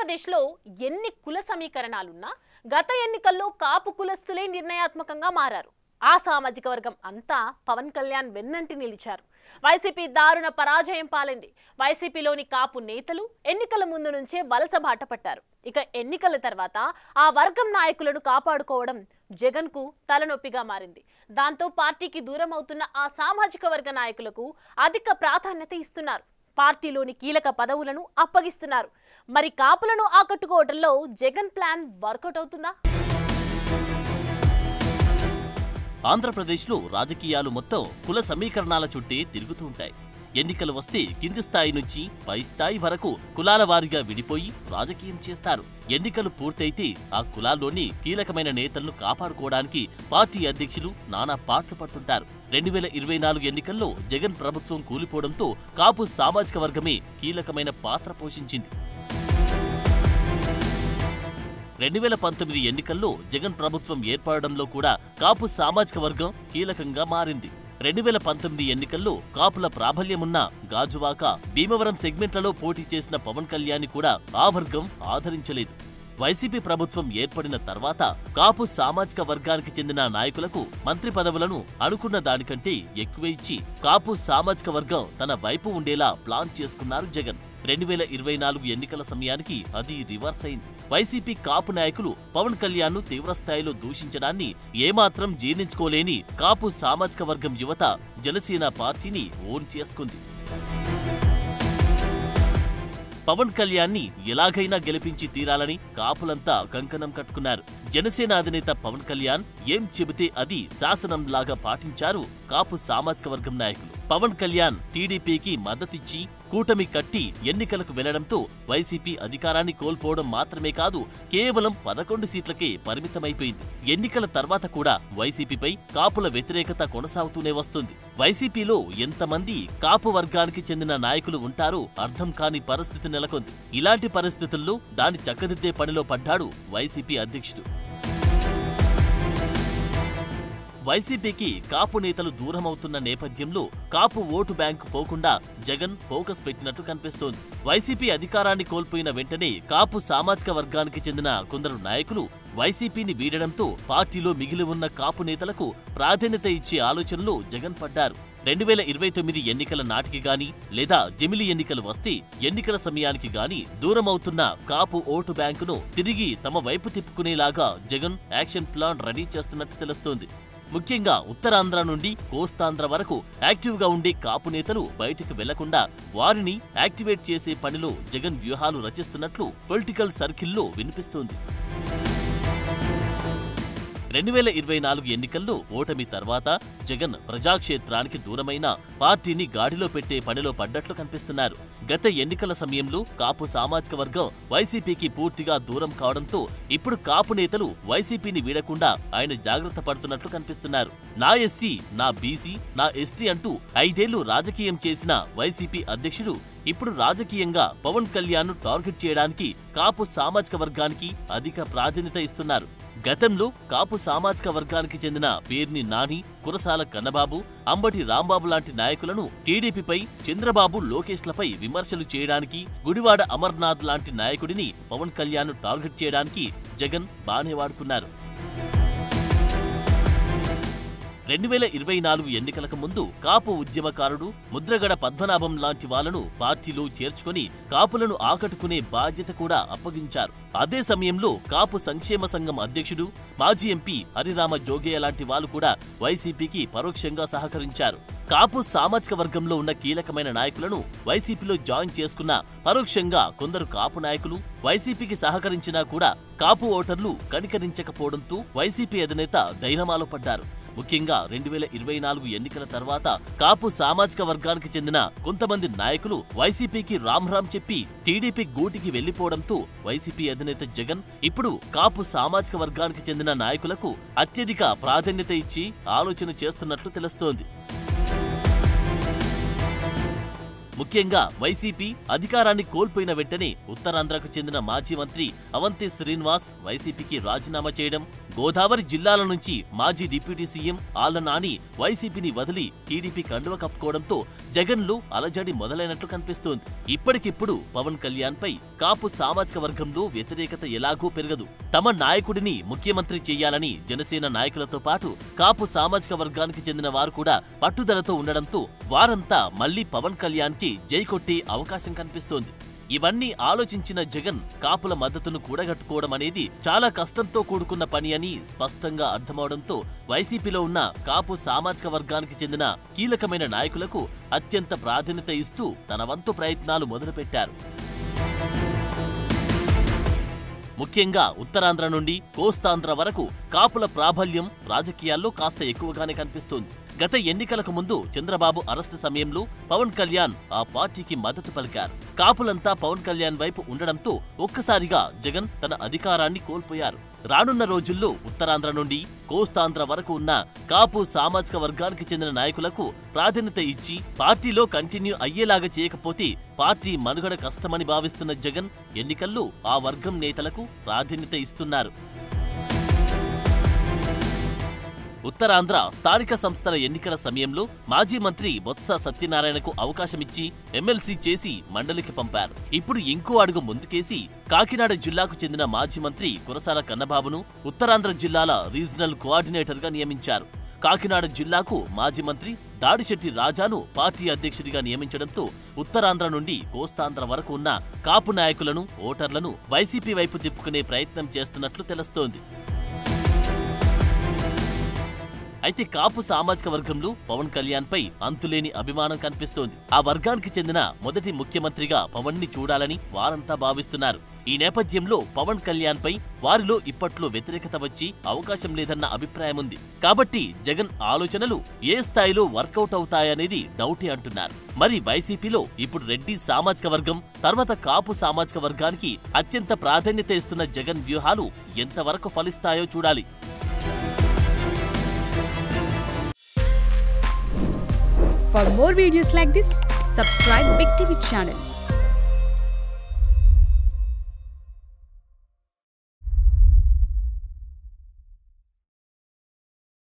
ఆంధ్రప్రదేశ్లో ఎన్ని కుల సమీకరణాలున్నా గత ఎన్నికల్లో కాపు కులస్తులే నిర్ణయాత్మకంగా మారారు. ఆ సామాజిక వర్గం అంతా పవన్ కళ్యాణ్ వెన్నంటి నిలిచారు. వైసీపీ దారుణ పరాజయం పాలైంది. వైసీపీలోని కాపు నేతలు ఎన్నికల ముందు నుంచే వలస బాట పట్టారు. ఇక ఎన్నికల తర్వాత ఆ వర్గం నాయకులను కాపాడుకోవడం జగన్ కు తలనొప్పిగా మారింది. దాంతో పార్టీకి దూరం అవుతున్న ఆ సామాజిక వర్గ నాయకులకు అధిక ప్రాధాన్యత ఇస్తున్నారు. పార్టీలోని కీలక పదవులను అప్పగిస్తున్నారు. మరి కాపులను ఆకట్టుకోవడంలో జగన్ ప్లాన్ వర్కౌట్ అవుతుందా? ఆంధ్రప్రదేశ్లో రాజకీయాలు మొత్తం కుల సమీకరణాల చుట్టే తిరుగుతూ ఉంటాయి. ఎన్నికలు వస్తే కింది స్థాయి నుంచి పై స్థాయి వరకు కులాల వారీగా విడిపోయి రాజకీయం చేస్తారు. ఎన్నికలు పూర్తయితే ఆ కులాల్లోని కీలకమైన నేతలను కాపాడుకోవడానికి పార్టీ అధ్యక్షులు నానా పాటలు పడుతుంటారు. 2024 ఎన్నికల్లో జగన్ ప్రభుత్వం కూలిపోవడంతో కాపు సామాజిక వర్గమే కీలకమైన పాత్ర పోషించింది. 2019 ఎన్నికల్లో జగన్ ప్రభుత్వం ఏర్పడడంలో కూడా కాపు సామాజిక వర్గం కీలకంగా మారింది. 2019 ఎన్నికల్లో కాపుల ప్రాబల్యమున్న గాజువాక, భీమవరం సెగ్మెంట్లలో పోటీ చేసిన పవన్ కళ్యాణ్ కూడా ఆ వర్గం ఆదరించలేదు. వైసీపీ ప్రభుత్వం ఏర్పడిన తర్వాత కాపు సామాజిక వర్గానికి చెందిన నాయకులకు మంత్రి పదవులను అనుకున్న దానికంటే ఎక్కువ ఇచ్చి కాపు సామాజిక వర్గం తన వైపు ఉండేలా ప్లాన్ చేసుకున్నారు జగన్. 2024 ఎన్నికల సమయానికి అది రివర్స్ అయింది. వైసీపీ కాపు నాయకులు పవన్ కళ్యాణ్ ను తీవ్రస్థాయిలో దూషించడాన్ని ఏమాత్రం జీర్ణించుకోలేని కాపు సామాజిక వర్గం యువత జనసేన పార్టీని ఓన్ చేసుకుంది. పవన్ కళ్యాణ్ ని ఎలాగైనా గెలిపించి తీరాలని కాపులంతా కంకణం కట్టుకున్నారు. జనసేన అధినేత పవన్ కళ్యాణ్ ఏం చెబితే అది శాసనంలాగా పాటించారు కాపు సామాజిక వర్గం నాయకులు. పవన్ కళ్యాణ్ టీడీపీకి మద్దతిచ్చి కూటమి కట్టి ఎన్నికలకు వెళ్లడంతో వైసీపీ అధికారాన్ని కోల్పోవడం మాత్రమే కాదు, కేవలం 11 సీట్లకే పరిమితమైపోయింది. ఎన్నికల తర్వాత కూడా వైసీపీపై కాపుల వ్యతిరేకత కొనసాగుతూనే వస్తుంది. వైసీపీలో ఎంతమంది కాపు వర్గానికి చెందిన నాయకులు ఉంటారో అర్థం కాని పరిస్థితి నెలకొంది. ఇలాంటి పరిస్థితుల్లో దాన్ని చక్కదిద్దే పనిలో పడ్డాడు వైసీపీ అధ్యక్షుడు. వైసీపీకి కాపు నేతలు దూరమవుతున్న నేపథ్యంలో కాపు ఓటు బ్యాంకు పోకుండా జగన్ ఫోకస్ పెట్టినట్టు కనిపిస్తోంది. వైసీపీ అధికారాన్ని కోల్పోయిన వెంటనే కాపు సామాజిక వర్గానికి చెందిన కొందరు నాయకులు వైసీపీని వీడడంతో పార్టీలో మిగిలి ఉన్న కాపు నేతలకు ప్రాధాన్యత ఇచ్చే ఆలోచనలో జగన్ పడ్డారు. 2029 ఎన్నికల నాటికి గాని లేదా జమిలి ఎన్నికలు వస్తే ఎన్నికల సమయానికి గాని దూరమవుతున్న కాపు ఓటు బ్యాంకును తిరిగి తమ వైపు తిప్పుకునేలాగా జగన్ యాక్షన్ ప్లాన్ రెడీ చేస్తున్నట్టు తెలుస్తోంది. ముఖ్యంగా ఉత్తరాంధ్ర నుండి కోస్తాంధ్ర వరకు యాక్టివ్గా ఉండే కాపు నేతలు బయటకు వెళ్లకుండా వారిని యాక్టివేట్ చేసే పనిలో జగన్ వ్యూహాలు రచిస్తున్నట్లు పొలిటికల్ సర్కిల్లో వినిపిస్తోంది. 2024 ఎన్నికల్లో ఓటమి తర్వాత జగన్ ప్రజాక్షేత్రానికి దూరమైన పార్టీని గాడిలో పెట్టే పనిలో పడ్డట్లు కనిపిస్తున్నారు. గత ఎన్నికల సమయంలో కాపు సామాజిక వర్గం వైసీపీకి పూర్తిగా దూరం కావడంతో ఇప్పుడు కాపు నేతలు వైసీపీని వీడకుండా ఆయన జాగ్రత్త పడుతున్నట్లు కనిపిస్తున్నారు. నా ఎస్సీ, నా బీసీ, నా ఎస్టీ అంటూ 5 ఏళ్లు రాజకీయం చేసిన వైసీపీ అధ్యక్షుడు ఇప్పుడు రాజకీయంగా పవన్ కళ్యాణ్ ను టార్గెట్ చేయడానికి కాపు సామాజిక వర్గానికి అధిక ప్రాధాన్యత ఇస్తున్నారు. గతంలో కాపు సామాజిక వర్గానికి చెందిన పేర్ని నాని, కురసాల కన్నబాబు, అంబటి రాంబాబు లాంటి నాయకులను టీడీపీపై చంద్రబాబు, లోకేష్లపై విమర్శలు చేయడానికి, గుడివాడ అమర్నాథ్ లాంటి నాయకుడిని పవన్ కళ్యాణ్ టార్గెట్ చేయడానికి జగన్ బానే వాడుకున్నారు. 2024 ఎన్నికలకు ముందు కాపు ఉద్యమకారుడు ముద్రగడ పద్మనాభం లాంటి వాళ్లను పార్టీలో చేర్చుకుని కాపులను ఆకట్టుకునే బాధ్యత కూడా అప్పగించారు. అదే సమయంలో కాపు సంక్షేమ సంఘం అధ్యక్షుడు, మాజీ ఎంపీ హరిరామ జోగయ్య లాంటి వాళ్లు కూడా వైసీపీకి పరోక్షంగా సహకరించారు. కాపు సామాజిక వర్గంలో ఉన్న కీలకమైన నాయకులను వైసీపీలో జాయిన్ చేసుకున్న పరోక్షంగా కొందరు కాపు నాయకులు వైసీపీకి సహకరించినా కూడా కాపు ఓటర్లు కనికరించకపోవడంతో వైసీపీ అధినేత డైలమాలో పడ్డారు. ముఖ్యంగా 2024 ఎన్నికల తర్వాత కాపు సామాజిక వర్గానికి చెందిన కొంతమంది నాయకులు వైసీపీకి రామ్ చెప్పి టీడీపీ గూటికి వెళ్లిపోవడంతో వైసీపీ అధినేత జగన్ ఇప్పుడు కాపు సామాజిక వర్గానికి చెందిన నాయకులకు అత్యధిక ప్రాధాన్యత ఇచ్చి ఆలోచన చేస్తున్నట్లు తెలుస్తోంది. ముఖ్యంగా వైసీపీ అధికారాన్ని కోల్పోయిన వెంటనే ఉత్తరాంధ్రకు చెందిన మాజీ మంత్రి అవంతి శ్రీనివాస్ వైసీపీకి రాజీనామా చేయడం, గోదావరి జిల్లాల నుంచి మాజీ డిప్యూటీ సీఎం ఆళ్ల నాని వైసీపీని వదిలి టీడీపీ కండువ కప్పుకోవడంతో జగన్లో అలజడి మొదలైనట్లు కనిపిస్తోంది. ఇప్పటికిప్పుడు పవన్ కళ్యాణ్ పై కాపు సామాజిక వర్గంలో వ్యతిరేకత ఎలాగూ పెరగదు. తమ నాయకుడిని ముఖ్యమంత్రి చేయాలని జనసేన నాయకులతో పాటు కాపు సామాజిక వర్గానికి చెందిన వారు కూడా పట్టుదలతో ఉండడంతో వారంతా మళ్లీ పవన్ కళ్యాణ్కి జై కొట్టే అవకాశం కనిపిస్తోంది. ఇవన్నీ ఆలోచించిన జగన్ కాపుల మద్దతును కూడగట్టుకోవడం అనేది చాలా కష్టంతో కూడుకున్న పని అని స్పష్టంగా అర్థమవడంతో వైసీపీలో ఉన్న కాపు సామాజిక వర్గానికి చెందిన కీలకమైన నాయకులకు అత్యంత ప్రాధాన్యత ఇస్తూ తన వంతు ప్రయత్నాలు మొదలుపెట్టారు. ముఖ్యంగా ఉత్తరాంధ్ర నుండి కోస్తాంధ్ర వరకు కాపుల ప్రాబల్యం రాజకీయాల్లో కాస్త ఎక్కువగానే కనిపిస్తోంది. గత ఎన్నికలకు ముందు చంద్రబాబు అరెస్టు సమయంలో పవన్ కళ్యాణ్ ఆ పార్టీకి మద్దతు పలికారు. కాపులంతా పవన్ కళ్యాణ్ వైపు ఉండడంతో ఒక్కసారిగా జగన్ తన అధికారాన్ని కోల్పోయారు. రానున్న రోజుల్లో ఉత్తరాంధ్ర నుండి కోస్తాంధ్ర వరకు ఉన్న కాపు సామాజిక వర్గానికి చెందిన నాయకులకు ప్రాధాన్యత ఇచ్చి పార్టీలో కంటిన్యూ అయ్యేలాగా చేయకపోతే పార్టీ మనుగడ కష్టమని భావిస్తున్న జగన్ ఎన్నికల్లో ఆ వర్గం నేతలకు ప్రాధాన్యత ఇస్తున్నారు. ఉత్తరాంధ్ర స్థానిక సంస్థల ఎన్నికల సమయంలో మాజీ మంత్రి బొత్స సత్యనారాయణకు అవకాశమిచ్చి ఎమ్మెల్సీ చేసి మండలికి పంపారు. ఇప్పుడు ఇంకో అడుగు ముందుకేసి కాకినాడ జిల్లాకు చెందిన మాజీ మంత్రి కురసాల కన్నబాబును ఉత్తరాంధ్ర జిల్లాల రీజనల్ కోఆర్డినేటర్గా నియమించారు. కాకినాడ జిల్లాకు మాజీ మంత్రి దాడిశెట్టి రాజాను పార్టీ అధ్యక్షుడిగా నియమించడంతో ఉత్తరాంధ్ర నుండి కోస్తాంధ్ర వరకు ఉన్న కాపు నాయకులను, ఓటర్లను వైసీపీ వైపు తిప్పుకునే ప్రయత్నం చేస్తున్నట్లు తెలుస్తోంది. అయితే కాపు సామాజిక వర్గంలో పవన్ కళ్యాణ్ పై అంతులేని అభిమానం కనిపిస్తోంది. ఆ వర్గానికి చెందిన మొదటి ముఖ్యమంత్రిగా పవన్ ని చూడాలని వారంతా భావిస్తున్నారు. ఈ నేపథ్యంలో పవన్ కళ్యాణ్ పై వారిలో ఇప్పట్లో వ్యతిరేకత వచ్చి అవకాశం లేదన్న అభిప్రాయం ఉంది. కాబట్టి జగన్ ఆలోచనలు ఏ స్థాయిలో వర్కౌట్ అవుతాయనేది డౌటే అంటున్నారు. మరి వైసీపీలో ఇప్పుడు రెడ్డి సామాజిక వర్గం తర్వాత కాపు సామాజిక వర్గానికి అత్యంత ప్రాధాన్యత ఇస్తున్న జగన్ వ్యూహాలు ఎంతవరకు ఫలిస్తాయో చూడాలి. For more videos like this, subscribe Big TV channel.